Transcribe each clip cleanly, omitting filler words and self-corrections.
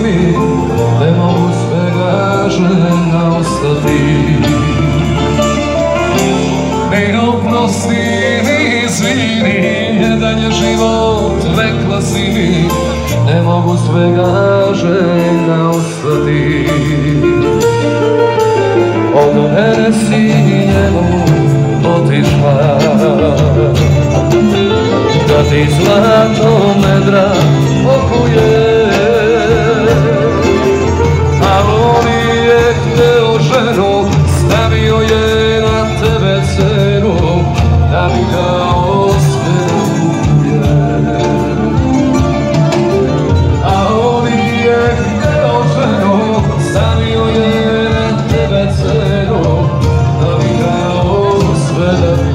mi, ne mogu svega željna ostati. Ne oprosti ni izvini, jedan je život rekla si mi, ne mogu svega željna ostati. Od mene si njemu otišla, da ti zlato medra okuje, a on je hteo ženu, stavio je na tebe cenu, da bi ga ospevuje. A on je hteo ženu, stavio je na tebe cenu, da bi ga ospevuje.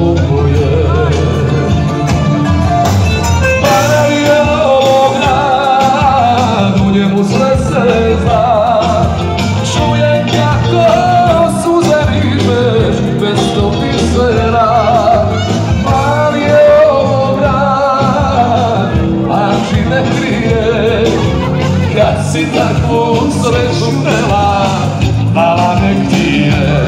Kad si takvu sreću mela, hvala nek ti je.